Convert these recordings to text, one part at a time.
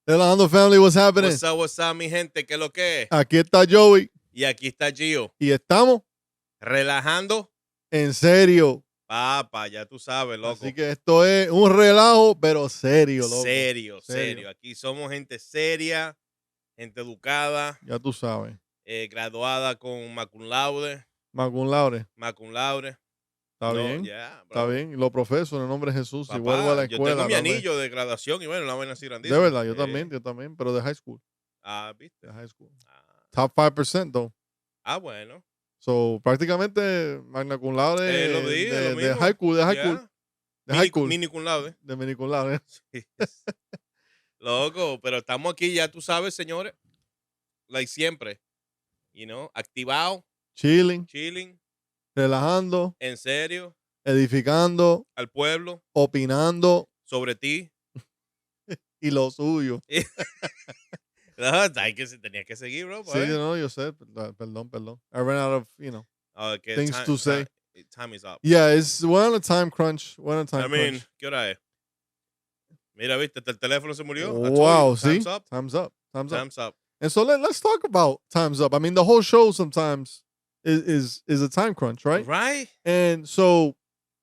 Relajando family, what's happening? What's up, mi gente? ¿Qué es lo que es? Aquí está Joey Y aquí está Gio. y estamos Relajando. en serio. Papa, ya tú sabes, loco. Así que esto es un relajo, pero serio, loco. Serio. Aquí somos gente seria, gente educada, Ya tú sabes. graduada con Cum Laude. Cum Laude. Cum Laude. Está No, bien. yeah, Está bien. Y lo profeso en el nombre de Jesús. Papá, y vuelvo a la escuela. yo tengo mi también. anillo de graduación y bueno, una vaina así grandísima. De verdad, yo también, pero de high school. Ah, ¿viste? De high school. Ah. Top 5%, though. Ah, bueno. So, prácticamente magna cum laude de high school, De high school. Mini Cum Laude. De mini cum laude. Loco, pero estamos aquí, ya tú sabes, señores. Like siempre. You know, activado. Chilling. Relajando. En serio. Edificando. Al pueblo. Opinando. Sobre ti. Y lo suyo. No, tenía que seguir, bro. Sí, yo sé. Perdón. I ran out of, things to say. Time is up. Yeah, we're on a time crunch. I mean, ¿qué hora es? Mira, viste, el teléfono se murió. Wow, see? Time's up. And so let's talk about time's up. I mean, the whole show sometimes is a time crunch, right? Right. And so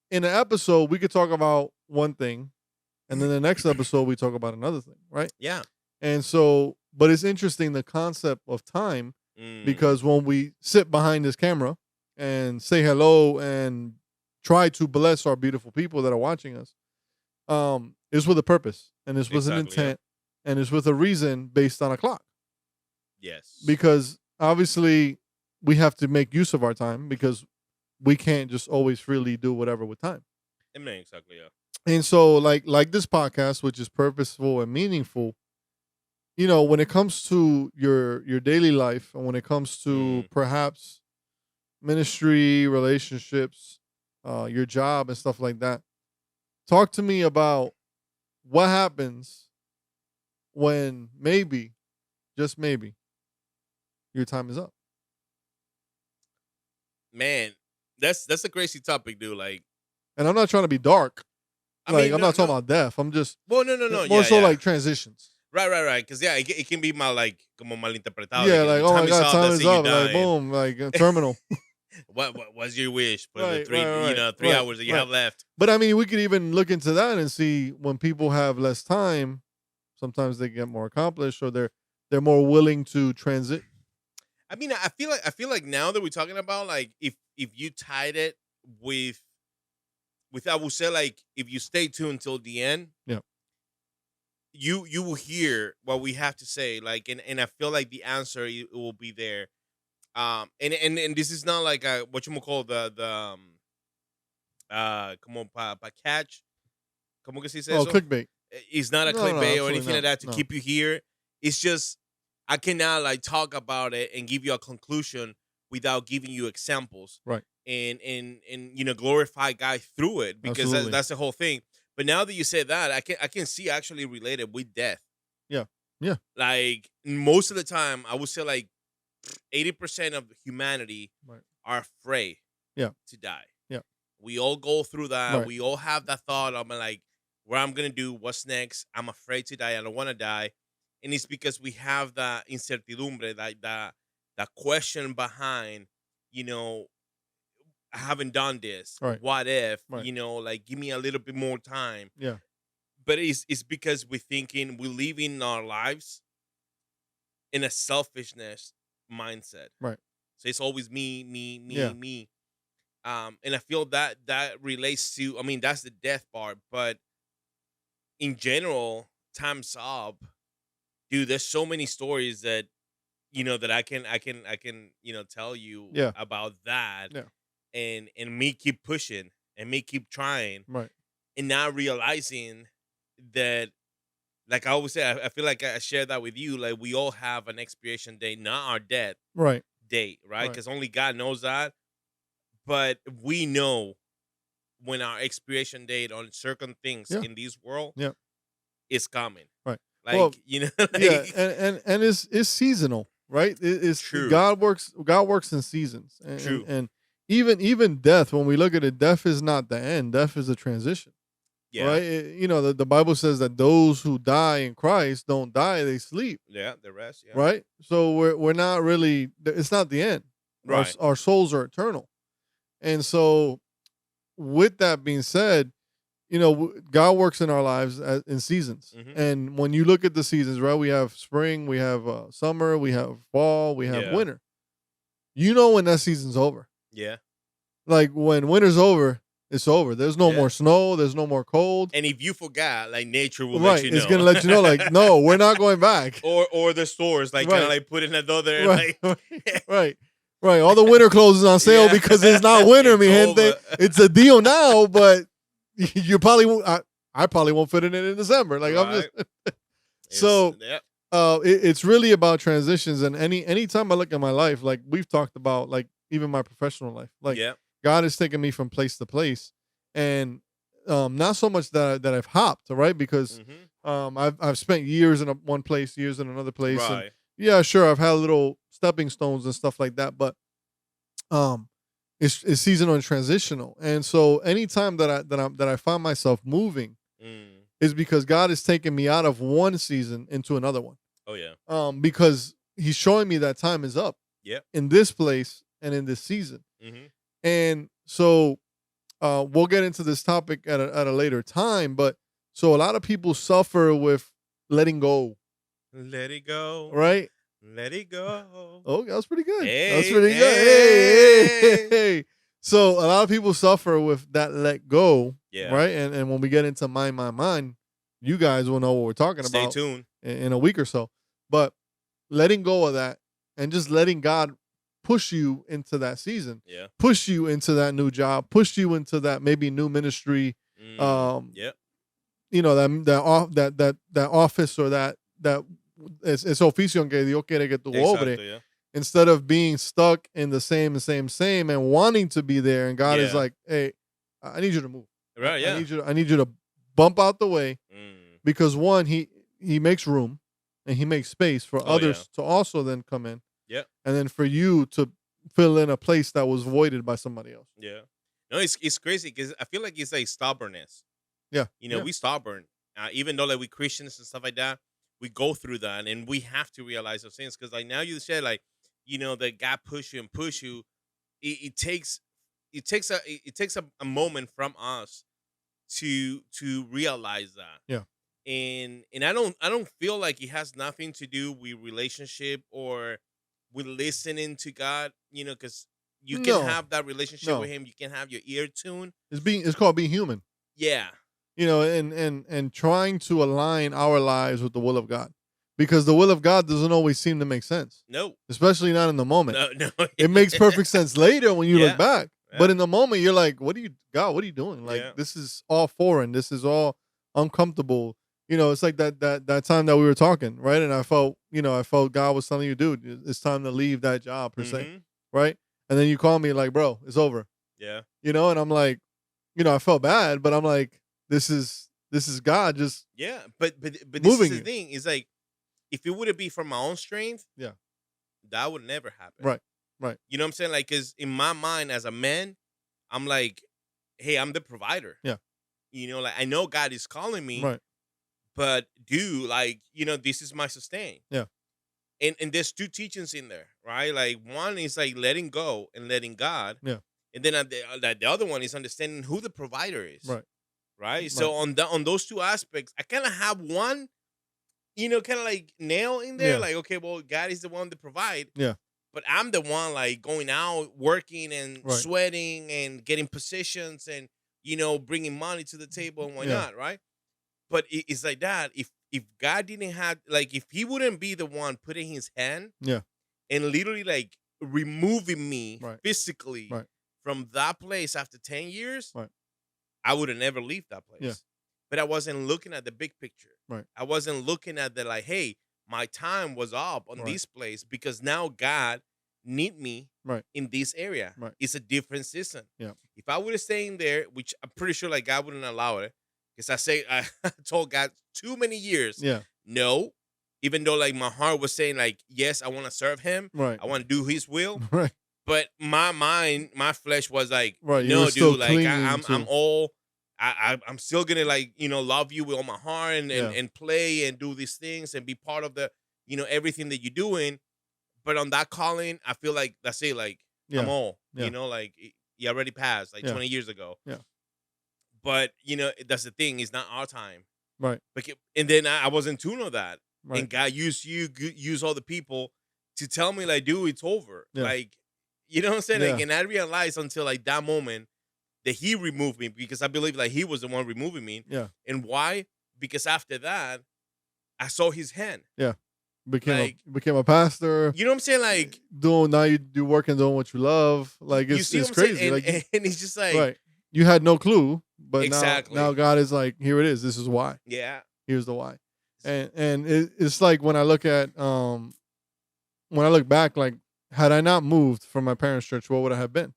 in an episode, we could talk about one thing, and then the next episode we talk about another thing, right? Yeah. And so, but it's interesting the concept of time because when we sit behind this camera and say hello and try to bless our beautiful people that are watching us, it's with a purpose and it's with an intent and it's with a reason based on a clock. Yes. Because obviously we have to make use of our time because we can't just always freely do whatever with time. I mean, exactly, yeah. And so like this podcast, which is purposeful and meaningful, when it comes to your daily life and when it comes to perhaps ministry, relationships, your job and stuff like that, talk to me about what happens when maybe, just maybe, your time is up. Man, that's a crazy topic, dude. Like, and I'm not trying to be dark. I'm not talking about death. I'm just no. More so like transitions. Right. Because it can be como malinterpretado. Yeah, like oh my God, time is up. Like boom, like terminal. What's your wish for right, the 3 right, 3 hours that you have left? But I mean, we could even look into that and see when people have less time, sometimes they get more accomplished or they're more willing to transit. I mean, I feel like now that we're talking about like if you tied it with I would say like if you stay tuned till the end, yeah, you will hear what we have to say. Like and I feel like the answer it will be there. And this is not like what you call the como pa catch, como que se dice eso? Clickbait. It's not a clickbait or anything like that to no. keep you here. It's just I cannot like talk about it and give you a conclusion without giving you examples, right? And glorify God through it because that's the whole thing. But now that you say that, I can see actually related with death. Yeah. Like most of the time, I would say like 80% of humanity are afraid to die. Yeah. We all go through that. Right. We all have that thought of like, what I'm going to do, what's next? I'm afraid to die. I don't want to die. And it's because we have that incertidumbre, that question behind, I haven't done this. Right. What if, right. Like give me a little bit more time. Yeah. But it's because we're living our lives in a selfishness mindset. Right. So it's always me. And I feel that relates to, I mean, that's the death part, but in general, time's up. Dude, there's so many stories that, that I can, tell you about that. Yeah. And me keep pushing and me keep trying. Right. And not realizing that, like I always say, I feel like I share that with you. Like we all have an expiration date, not our death date, right? Because only God knows that. But we know when our expiration date on certain things in this world is coming. Right. Like, well, like, and it's seasonal, right? It's true. God works in seasons. True. And even death, when we look at it, death is not the end. Death is a transition. Yeah. Right? You know, the Bible says that those who die in Christ don't die, they sleep. Yeah, the rest, yeah. Right? So we're not really, it's not the end. Right. Our souls are eternal. And so with that being said, you know, God works in our lives in seasons. Mm-hmm. And when you look at the seasons, right, we have spring, we have summer, we have fall, we have winter. You know when that season's over. Yeah. Like when winter's over, it's over. There's no more snow. There's no more cold. And if you forgot, like nature will let you know. It's gonna let you know, like, no, we're not going back. Or the stores, like kind of like put in another, right. like right. All the winter clothes is on sale because it's not winter, mi gente. It's a deal now, but you probably won't. I probably won't fit in it in December. Like I'm just. So it's really about transitions, and any time I look at my life, like we've talked about, like even my professional life, like God has taken me from place to place, and not so much that I've hopped, right? Because I've spent years in one place, years in another place, and yeah, sure, I've had little stepping stones and stuff like that, but it's seasonal and transitional, and so anytime that I find myself moving, is because God is taking me out of one season into another one. Oh yeah. Because He's showing me that time is up. Yeah. In this place and in this season, and so we'll get into this topic at a later time. But so a lot of people suffer with letting go. Let it go. Right. Let it go. Oh, that was pretty good. Hey, that was pretty good. Hey. So a lot of people suffer with that let go. Yeah. Right. And when we get into mind, you guys will know what we're talking about. Stay tuned. In a week or so. But letting go of that and just letting God push you into that season. Yeah. Push you into that new job. Push you into that maybe new ministry. You know, that office or that es oficio que Dios quiere que tú obre. Yeah. Instead of being stuck in the same and wanting to be there, and God is like, hey, I need you to move. Right, yeah. I need you to bump out the way, because one, he makes room and he makes space for others to also then come in. Yeah. And then for you to fill in a place that was voided by somebody else. Yeah. No, it's crazy because I feel like it's like stubbornness. Yeah. You know, we stubborn. Even though like we Christians and stuff like that, we go through that and we have to realize those things. Because like now you said, like, you know, that God push you. It takes a moment from us to realize that. Yeah. And I don't feel like it has nothing to do with relationship or with listening to God, you know, because you can have that relationship with Him. You can have your ear tuned. It's called being human. Yeah. You know, and trying to align our lives with the will of God. Because the will of God doesn't always seem to make sense. No. Especially not in the moment. No. It makes perfect sense later when you look back. Yeah. But in the moment, you're like, what are you doing? Like, this is all foreign. This is all uncomfortable. You know, it's like that time that we were talking, right? And I felt God was telling you, dude, it's time to leave that job, per se, right? And then you call me like, bro, it's over. Yeah. You know, and I'm like, you know, I felt bad, but I'm like, this is God just but this moving is the thing. It's like, if it would be from my own strength, that would never happen. Right. You know what I'm saying? Like, because in my mind as a man, I'm like, hey, I'm the provider. Yeah. You know, like I know God is calling me. Right. But dude, like, you know, this is my sustain. Yeah. And there's two teachings in there, right? Like one is like letting go and letting God. Yeah. And then the other one is understanding who the provider is. Right. So on those two aspects, I kind of have one, you know, kind of like nail in there. Like, okay, well, God is the one to provide. Yeah. But I'm the one like going out, working and sweating and getting positions and, you know, bringing money to the table and whatnot, right? But it's like that. If God didn't have, like, if He wouldn't be the one putting His hand, and literally like removing me physically from that place after 10 years, I would have never left that place. Yeah. But I wasn't looking at the big picture. Right. I wasn't looking at the like, hey, my time was up on this place because now God need me in this area. Right. It's a different season. Yeah. If I would have stayed in there, which I'm pretty sure like God wouldn't allow it, because I told God too many years, no, even though like my heart was saying like, yes, I want to serve Him. Right. I want to do His will. Right. But my mind, my flesh was like, right. no, dude, like I'm I'm still gonna like, love you with all my heart and play and do these things and be part of the, everything that you're doing. But on that calling, I feel like that's it. Like I'm all, like you already passed like 20 years ago. Yeah. But that's the thing. It's not our time. Right. And then I wasn't tuned on that. Right. And God used use all the people to tell me like, dude, it's over. Yeah. Like, you know what I'm saying? Yeah. Like, and I realized until like that moment that he removed me, because I believe like he was the one removing me. Yeah. And why? Because after that, I saw his hand. Yeah. Became a pastor. You know what I'm saying? Like now you do work and doing what you love. Like it's crazy. And he's just like, right. You had no clue, but exactly. now God is like, here it is. This is why. Yeah. Here's the why. And it's like when I look back, like had I not moved from my parents' church, what would I have been?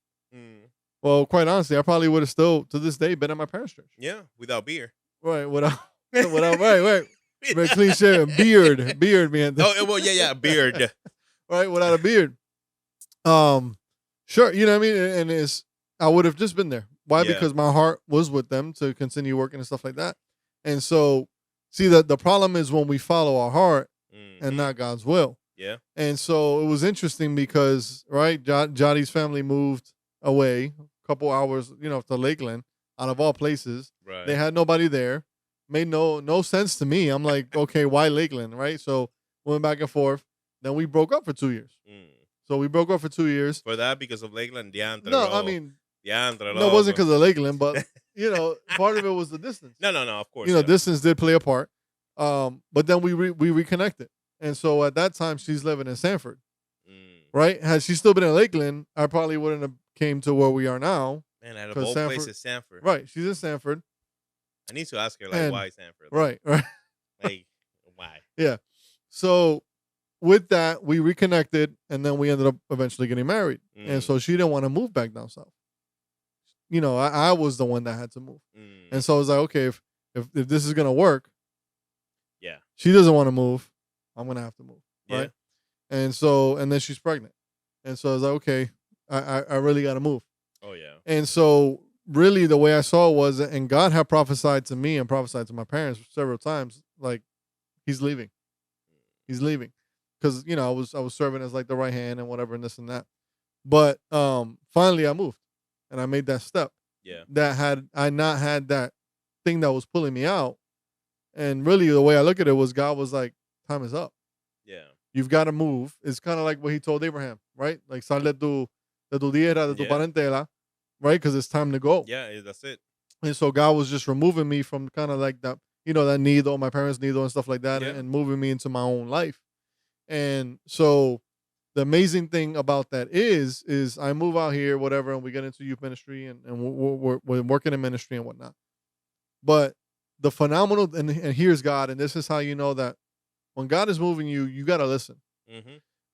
Well, quite honestly, I probably would have still to this day been at my parents' church. Yeah, without beer. Right, without right. Very clean shaven, beard, man. Oh, well, yeah, beard. Right, without a beard. Sure, you know what I mean? And I would have just been there. Why? Yeah. Because my heart was with them to continue working and stuff like that. And so, see, that the problem is when we follow our heart and not God's will. Yeah. And so it was interesting because, right, Johnny's family moved away a couple hours, to Lakeland, out of all places. Right. They had nobody there. Made no sense to me. I'm like, okay, why Lakeland, right? So went back and forth. Then we broke up for 2 years. So we broke up for 2 years. For that, because of Lakeland, No, I mean, no, it wasn't because of Lakeland, but part of it was the distance. No, of course. Distance did play a part. But then we reconnected, and so at that time she's living in Sanford, right? Had she still been in Lakeland, I probably wouldn't have came to where we are now. Man, out of all places, Sanford. Right, she's in Sanford. I need to ask her why Sanford. Right. Like why? Yeah. So with that, we reconnected, and then we ended up eventually getting married. And so she didn't want to move back down south. I was the one that had to move. And so I was like, okay, if this is gonna work, yeah, she doesn't want to move, I'm gonna have to move, right? Yeah. And then she's pregnant, and so I was like, okay, I really gotta move. Oh yeah. And so really, the way I saw it was, and God had prophesied to me and prophesied to my parents several times, like he's leaving, because I was serving as like the right hand and whatever and this and that. But finally, I moved. And I made that step. Yeah. That had I not had that thing that was pulling me out. And really the way I look at it was God was like, time is up. Yeah. You've got to move. It's kind of like what he told Abraham, right? Like sal de tu tierra, de tu parentela, right? Because it's time to go. Yeah, that's it. And so God was just removing me from kind of like that, that nido, my parents' nido and stuff like that, and moving me into my own life. And so the amazing thing about that is I move out here, whatever, and we get into youth ministry and we're working in ministry and whatnot. But the phenomenal, and here's God, and this is how you know that when God is moving you, you got to listen.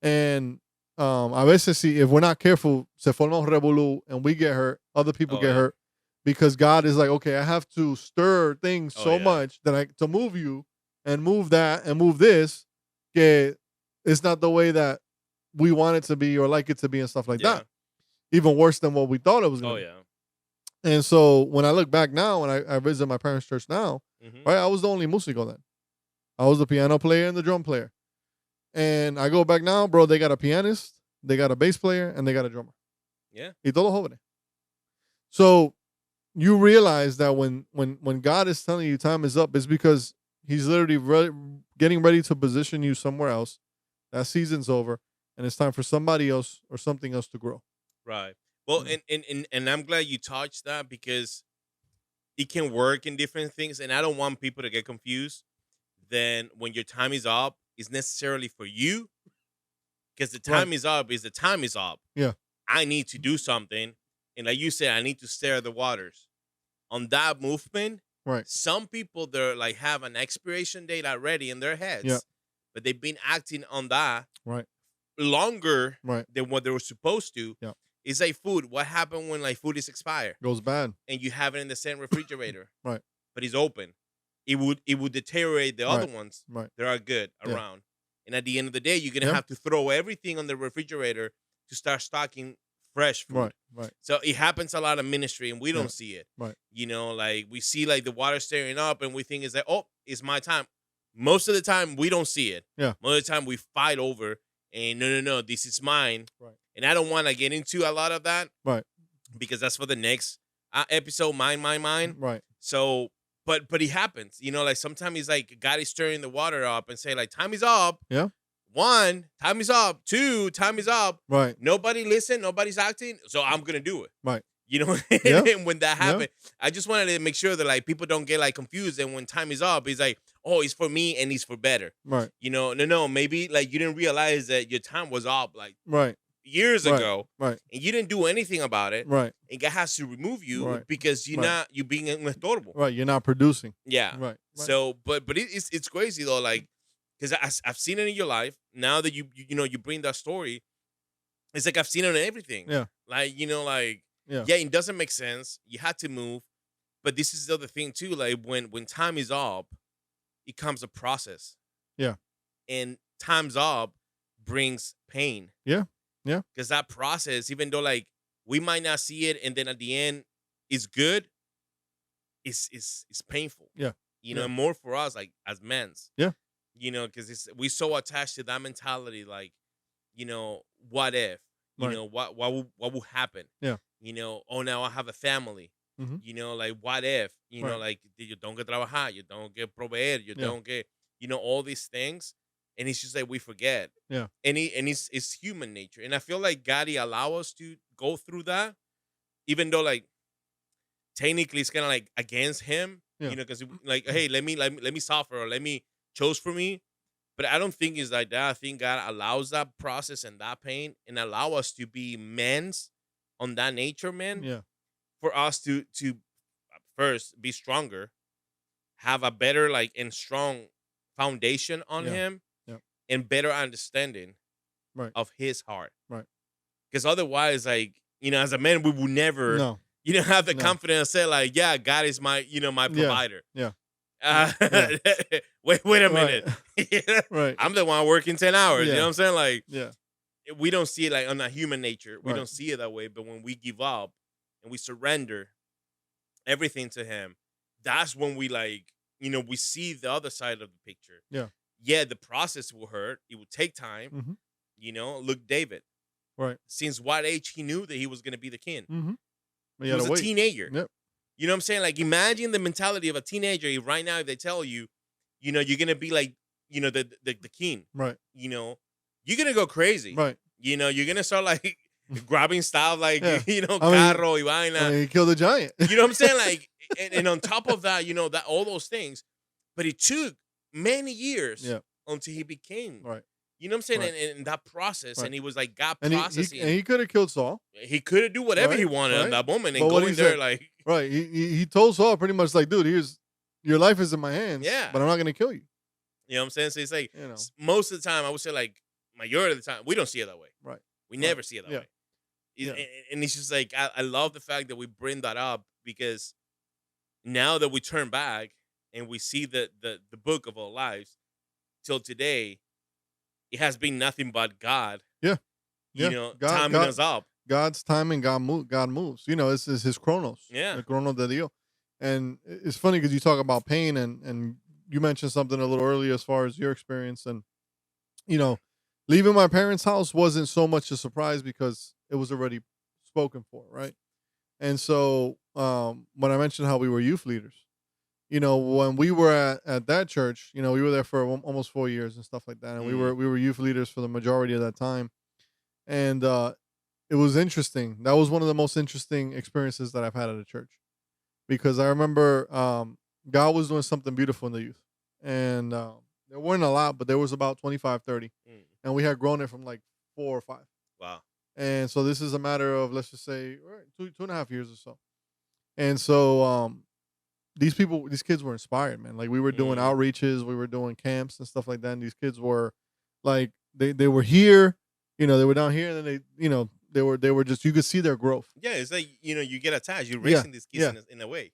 And a veces, if we're not careful, se forma un revolú, and we get hurt, other people get hurt, because God is like, okay, I have to stir things so much that to move you and move that and move this, que it's not the way that we want it to be or like it to be and stuff like that. Even worse than what we thought it was going to be. And so when I look back now, and I visit my parents' church now, right, I was the only músico then. I was the piano player and the drum player. And I go back now, bro, they got a pianist, they got a bass player, and they got a drummer. Yeah. Y todos jóvenes. So you realize that when God is telling you time is up, it's because he's literally getting ready to position you somewhere else. That season's over. And it's time for somebody else or something else to grow. Right. Well, and I'm glad you touched that, because it can work in different things. And I don't want people to get confused. Then when your time is up, it's necessarily for you. Because the time is up is the time is up. Yeah. I need to do something. And like you said, I need to stir the waters. On that movement, right, some people, they're like have an expiration date already in their heads. But they've been acting on that longer than what they were supposed to. Yeah. It's like food. What happened when like food is expired? Goes bad. And you have it in the same refrigerator. Right. But it's open. It would deteriorate the other ones that are good around. And at the end of the day, you're gonna have to throw everything on the refrigerator to start stocking fresh food. Right. So it happens a lot of ministry, and we don't see it. Right. You know, like we see like the water stirring up, and we think it's like, oh, it's my time. Most of the time, we don't see it. Yeah. Most of the time, we fight over, and no, this is mine. Right. And I don't want to get into a lot of that. Right. Because that's for the next episode, mine. Right. So, but it happens. You know, like sometimes he's like, God is stirring the water up and say like, time is up. Yeah. 1, time is up. 2, time is up. Right. Nobody listen. Nobody's acting. So I'm going to do it. Right. You know, and when that happened, I just wanted to make sure that like people don't get like confused. And when time is up, it's like, oh, it's for me and it's for better. Right. You know, no, maybe like you didn't realize that your time was up like years ago. Right. And you didn't do anything about it. Right. And God has to remove you because you're being unestorable. Right. You're not producing. Yeah. Right. So, but it's crazy though, like, because I've seen it in your life. Now that you bring that story, it's like I've seen it in everything. Yeah. Like, it doesn't make sense. You had to move. But this is the other thing too. Like when time is up, it comes a process. Yeah. And time's up brings pain. Yeah. Yeah. Because that process, even though like we might not see it, and then at the end it's good, it's painful. Yeah. And more for us like as men's. Yeah. Because we so attached to that mentality, like, what if? What will happen? Yeah. Oh, now I have a family. Mm-hmm. Like what if? Like you don't get trabajar, you don't get proveer, you don't get, all these things. And it's just like we forget. Yeah. And it's human nature. And I feel like God allow us to go through that, even though like technically it's kind of like against him. Yeah. Because like, hey, let me suffer, or let me chose for me. But I don't think it's like that. I think God allows that process and that pain and allow us to be men's on that nature, man. Yeah. For us to first be stronger, have a better like and strong foundation on him, and better understanding of his heart. Right. Because otherwise, like, as a man, we will never have the confidence to say like, yeah, God is my, my provider. Yeah. Wait a minute. Right. I'm the one working 10 hours. You know what I'm saying? Like, we don't see it like on a human nature. We don't see it that way. But when we give up and we surrender everything to him, that's when we like, we see the other side of the picture. Yeah. Yeah, the process will hurt. It will take time. Mm-hmm. Look, David. Right. Since what age he knew that he was going to be the king? Mm-hmm. He was a teenager. Yep. You know what I'm saying? Like, imagine the mentality of a teenager. If right now, if they tell you, you're going to be like, the king. Right. You're going to go crazy. Right. You're going to start like grabbing stuff like, carro y vaina. He killed a giant. You know what I'm saying? Like, and on top of that, that all those things. But it took many years until he became. Right. You know what I'm saying? Right. And that process, and he was like, God and processing. He could have killed Saul. He could have do whatever he wanted in that moment and go in there like. Right. He told Saul pretty much like, dude, your life is in my hands. Yeah. But I'm not going to kill you. You know what I'm saying? So it's like, most of the time, I would say like, majority of the time, we don't see it that way. Right. We never see it that way. Yeah. And it's just like, I love the fact that we bring that up, because now that we turn back and we see the book of our lives till today, it has been nothing but God. Yeah. Timing us up. God's timing, God moves. It's his chronos. Yeah. The chrono de Dios. And it's funny because you talk about pain, and you mentioned something a little earlier as far as your experience. And, leaving my parents' house wasn't so much a surprise because it was already spoken for, right? And so when I mentioned how we were youth leaders, when we were at that church, we were there for almost 4 years and stuff like that. And we were youth leaders for the majority of that time. And it was interesting. That was one of the most interesting experiences that I've had at a church, because I remember God was doing something beautiful in the youth. And there weren't a lot, but there was about 25, 30. And we had grown it from like 4 or 5. Wow. And so this is a matter of, let's just say, 2.5 years or so. And so these kids were inspired, man. Like, we were doing outreaches, we were doing camps and stuff like that. And these kids were like, they were here, they were down here, and then they were just, you could see their growth. Yeah, it's like, you get attached. You're raising these kids in a way.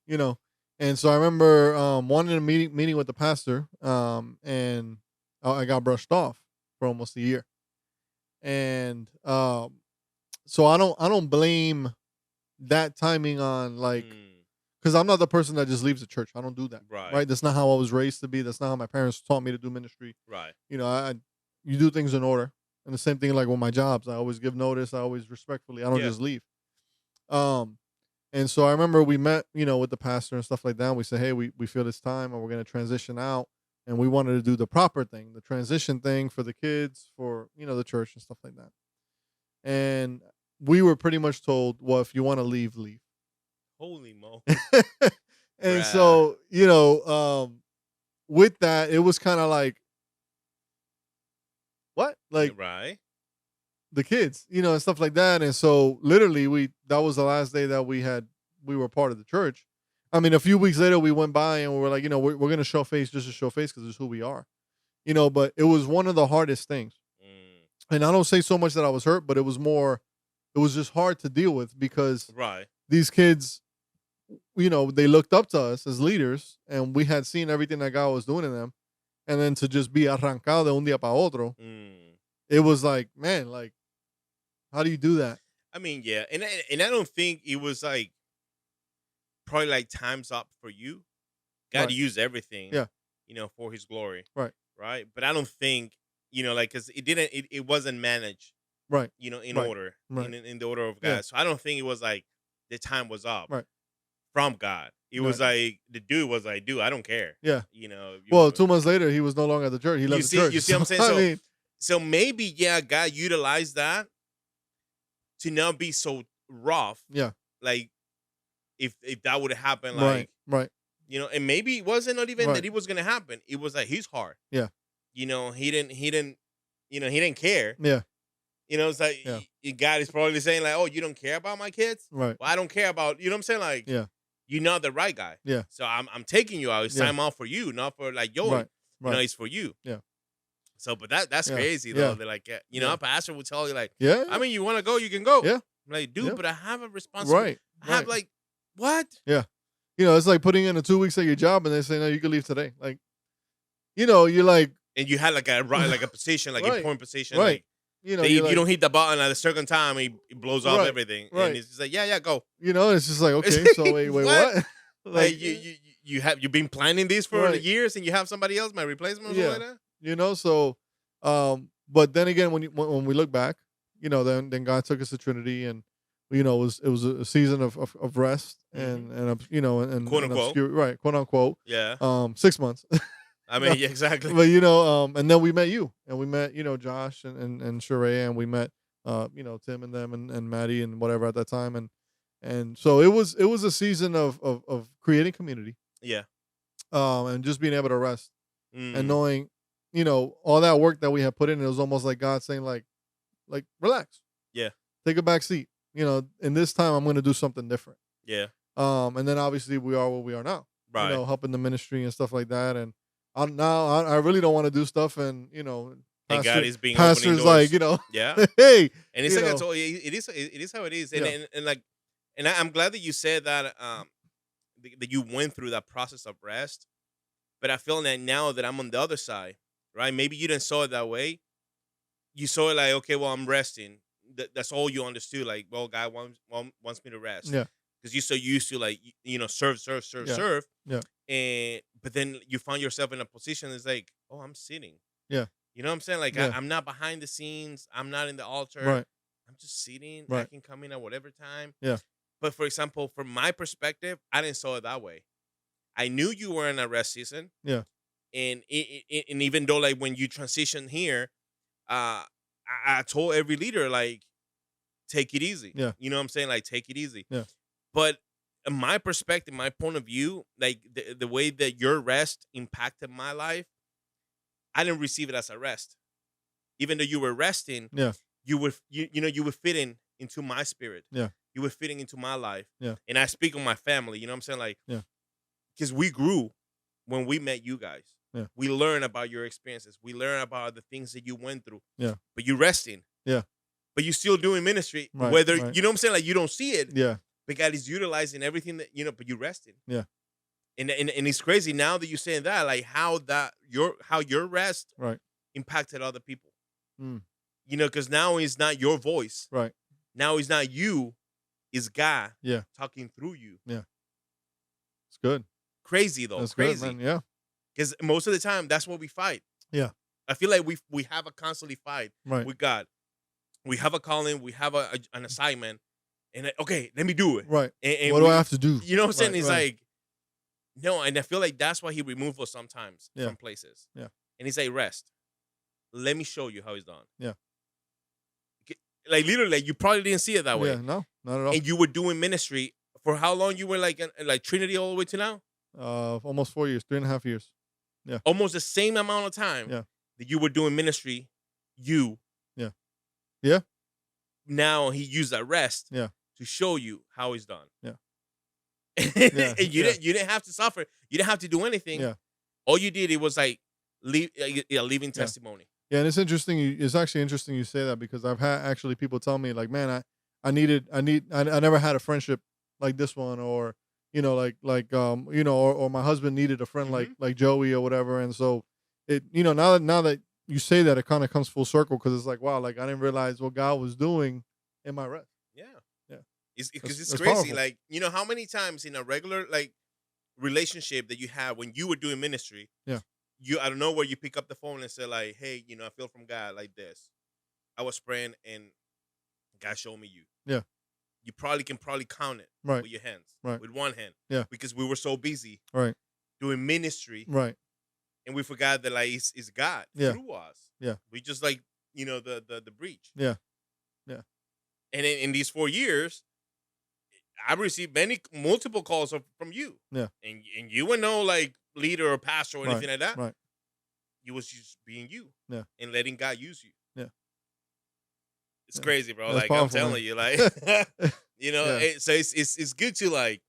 And so I remember wanting a meeting with the pastor, and I got brushed off for almost a year. And so I don't blame that timing on like, because I'm not the person that just leaves the church. I don't do that. Right. That's not how I was raised to be. That's not how my parents taught me to do ministry. Right. You do things in order. And the same thing like with my jobs. I always give notice. I always respectfully. I don't just leave. And so I remember we met, with the pastor and stuff like that. And we said, hey, we feel it's time and we're going to transition out. And we wanted to do the proper thing, the transition thing for the kids, for, the church and stuff like that. And we were pretty much told, well, if you want to leave, leave. Holy mo. And so, with that, it was kind of like, what? Like, right. The kids, and stuff like that. And so literally that was the last day that we were part of the church. I mean, a few weeks later we went by and we were like, we're going to show face just to show face because it's who we are, but it was one of the hardest things. And I don't say so much that I was hurt, but it was just hard to deal with because these kids, they looked up to us as leaders and we had seen everything that God was doing in them. And then to just be arrancado de un día para otro, it was like, man, like, how do you do that? I mean, yeah. And I don't think it was like, probably like time's up for you. God used everything, for his glory. Right. Right. But I don't think, because it wasn't managed. Right. In order, in the order of God. Yeah. So I don't think it was like the time was up from God. It was like the dude was like, dude, I don't care. Yeah. Well, 2 months later, he was no longer at the church. He left the church. You see what I'm saying? So maybe, God utilized that to not be so rough. Yeah. Like if that would have happened, like, right. And maybe it wasn't not even that it was going to happen. It was like his heart. Yeah. He didn't, he didn't care. Yeah. It's like God is probably saying like, oh, you don't care about my kids? Right. Well, I don't care about, what I'm saying? Like, you're not the right guy. Yeah. So I'm taking you out. It's time out for you, not for like Joey. Right. It's for you. Yeah. So, but that's crazy though. They're like, a pastor will tell you like, yeah. I mean, you want to go, you can go. Yeah. I'm like, dude, but I have a responsibility. Right. I have like, what? Yeah. It's like putting in 2 weeks at your job and they say, no, you can leave today. Like, you're like. And you had like a position, like important position. Right. Like, you don't hit the button at a certain time, it blows off everything. Right. And it's just like, yeah, go. It's just like, okay, so wait, what? Like you've been planning this for years and you have somebody else, my replacement or something like that? So, but then again, when we look back, then God took us to Trinity and, it was a season of rest and quote unquote. Quote unquote. Yeah. 6 months. I mean, exactly. But and then we met you, and we met Josh and Sheree, and we met Tim and them and Maddie and whatever at that time, and so it was a season of creating community. Yeah. And just being able to rest and knowing, all that work that we had put in, it was almost like God saying like relax. Yeah. Take a back seat. In this time I'm going to do something different. Yeah. And then obviously we are where we are now. Right. Helping the ministry and stuff like that, and I really don't want to do stuff, and and God is being pastors like yeah. Hey, and it's like I told you, it is how it is, and I'm glad that you said that that you went through that process of rest, but I feel that now that I'm on the other side, right? Maybe you didn't saw it that way. You saw it like, okay, well, I'm resting. That's all you understood. Like, well, God wants me to rest. Yeah. Because you're so used to like serve. Yeah. And but then you find yourself in a position that's like, oh, I'm sitting. Yeah. You know what I'm saying? Like I'm not behind the scenes. I'm not in the altar. Right. I'm just sitting. Right. I can come in at whatever time. Yeah. But for example, from my perspective, I didn't saw it that way. I knew you were in a rest season. Yeah. And and even though like when you transition here, I told every leader like, take it easy. Yeah. You know what I'm saying? Like, take it easy. Yeah. But in my perspective, my point of view, like the way that your rest impacted my life, I didn't receive it as a rest. Even though you were resting, you were you were fitting into my spirit. Yeah. You were fitting into my life. Yeah. And I speak on my family, you know what I'm saying? Like, because we grew when we met you guys. Yeah. We learn about your experiences. We learn about the things that you went through. Yeah. But you resting. Yeah. But you still doing ministry. Right, whether right. you know what I'm saying? Like you don't see it. Yeah. But God is utilizing everything that but you resting. Yeah. And it's crazy now that you're saying that, like how your rest right impacted other people. Because now it's not your voice. Right. Now it's not you, it's God Yeah. talking through you. Yeah. It's good. Crazy though. That's crazy. Good, man. Yeah. Because most of the time, that's what we fight. Yeah. I feel like we have a constantly fight with God. We have a calling, we have an assignment, and okay, let me do it. Right. And what do I have to do? You know what I'm saying? Right, It's right. like, no, and I feel like that's why he removed us sometimes Yeah. from places. Yeah. And he's like, rest. Let me show you how it's done. Yeah. Like literally, like, you probably didn't see it that way. Yeah, no, not at all. And you were doing ministry for how long? You were like Trinity all the way to now? Almost 4 years, 3.5 years. Yeah. Almost the same amount of time Yeah. that you were doing ministry, you. Yeah. Yeah. Now he used that rest Yeah. to show you how it's done. Yeah. And you didn't have to suffer. You didn't have to do anything. Yeah. All you did, it was like leaving testimony. Yeah, and it's interesting. It's actually interesting you say that, because I've had actually people tell me like, man, I never had a friendship like this one, or or my husband needed a friend like Joey or whatever, and so it now that you say that, it kind of comes full circle, because it's like, wow, like I didn't realize what God was doing in my rest. Yeah, yeah, because it's that's crazy. powerful. Like, how many times in a regular like relationship that you have when you were doing ministry, yeah. You out of nowhere you pick up the phone and say like, hey, I feel from God like this. I was praying and God showed me you. Yeah. You can count it right. with your hands. Right. With one hand. Yeah. Because we were so busy. Right. Doing ministry. Right. And we forgot that like it's God through us. Yeah. We just like, the breach. Yeah. Yeah. And in these 4 years, I received multiple calls from you. Yeah. And you were no like leader or pastor or anything like that. Right. You was just being you. Yeah. And letting God use you. Yeah. It's crazy, bro. That's like powerful, I'm telling man. you, like so it's good to like,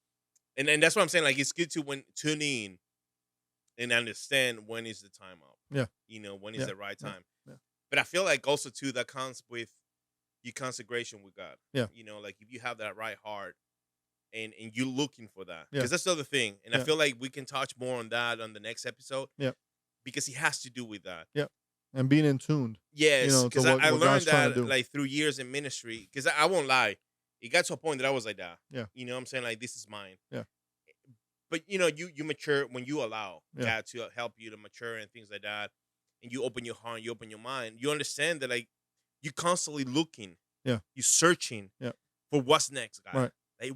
and that's what I'm saying. Like, it's good to tune in and understand when is the time up. Yeah. When is the right time. Yeah. But I feel like also too that comes with your consecration with God. Yeah. Like if you have that right heart and you're looking for that. Yeah. Because that's the other thing. And I Yeah. feel like we can touch more on that on the next episode. Yeah. Because he has to do with that. Yeah. And being in tuned. Yes. Because I learned God's trying that to do. like through years in ministry. Because I won't lie. It got to a point that I was like that. Yeah. You know what I'm saying? Like, this is mine. Yeah. But you mature when you allow Yeah. God to help you to mature and things like that. And you open your heart, you open your mind. You understand that like you're constantly looking. Yeah. You're searching. Yeah. For what's next, God. Right. Like,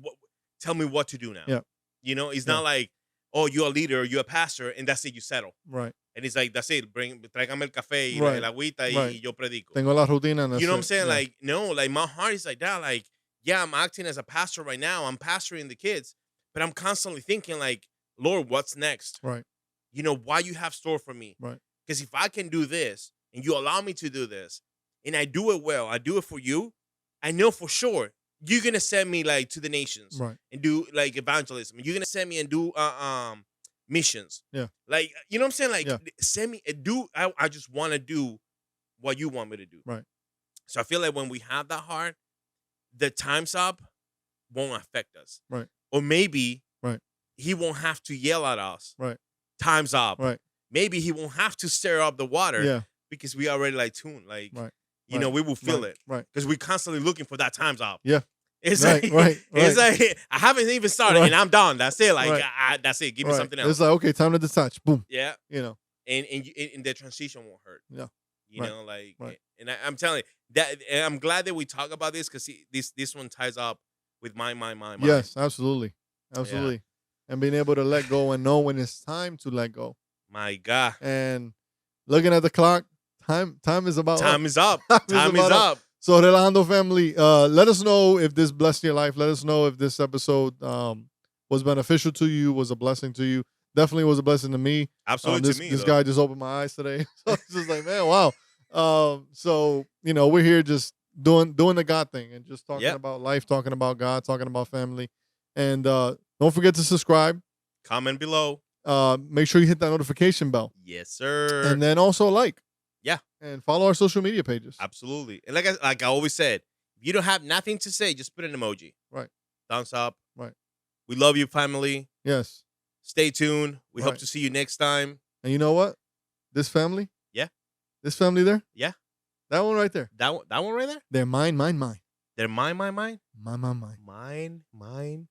tell me what to do now. Yeah. It's Yeah. not like, oh, you're a leader, you're a pastor, and that's it, you settle. Right. And it's like, that's it. Tráigame el café y Right. la agüita Right. y yo predico. Tengo la rutina. And You know what I'm saying? Yeah. Like, no, like my heart is like that. Like, yeah, I'm acting as a pastor right now. I'm pastoring the kids, but I'm constantly thinking like, Lord, what's next? Right. Why you have store for me? Right. Because if I can do this and you allow me to do this and I do it well, I do it for you, I know for sure you're going to send me like to the nations Right. and do like evangelism. You're going to send me and do missions. Yeah. Like, you know what I'm saying? Like, Yeah. send me and do. I just want to do what you want me to do. Right. So I feel like when we have that heart, the time's up won't affect us. Right. Or maybe Right. he won't have to yell at us. Right. Time's up. Right. Maybe he won't have to stir up the water. Yeah. Because we already like tuned. Like, Right. we will feel Right. it. Right. Because we're constantly looking for that time's up. Yeah. It's Right. like, Right. it's Right. like I haven't even started Right. and I'm done. That's it. Like, Right. that's it. Give me Right. something else. It's like, okay, time to detach. Boom. Yeah. And the transition won't hurt. Yeah. You Right. know, like, Right. and I'm telling you that, and I'm glad that we talk about this because this one ties up with my. Yes, absolutely. Absolutely. And being able to let go and know when it's time to let go. My God. And looking at the clock, time is about Time up. is up. Time is about up. So, Relajando family, let us know if this blessed your life. Let us know if this episode was beneficial to you, was a blessing to you. Definitely was a blessing to me. Absolutely to me. This This guy just opened my eyes today. So it's just like, man, wow. So, we're here just doing the God thing and just talking about life, talking about God, talking about family. And don't forget to subscribe. Comment below. Make sure you hit that notification bell. Yes, sir. And then also like. Yeah. And follow our social media pages. Absolutely. And like I always said, if you don't have nothing to say, just put an emoji. Right. Thumbs up. Right. We love you, family. Yes. Stay tuned. We hope Right. to see you next time. And you know what? This family. Yeah. This family there. Yeah. That one right there. That one right there? They're mine. They're mine. Mine. Mine.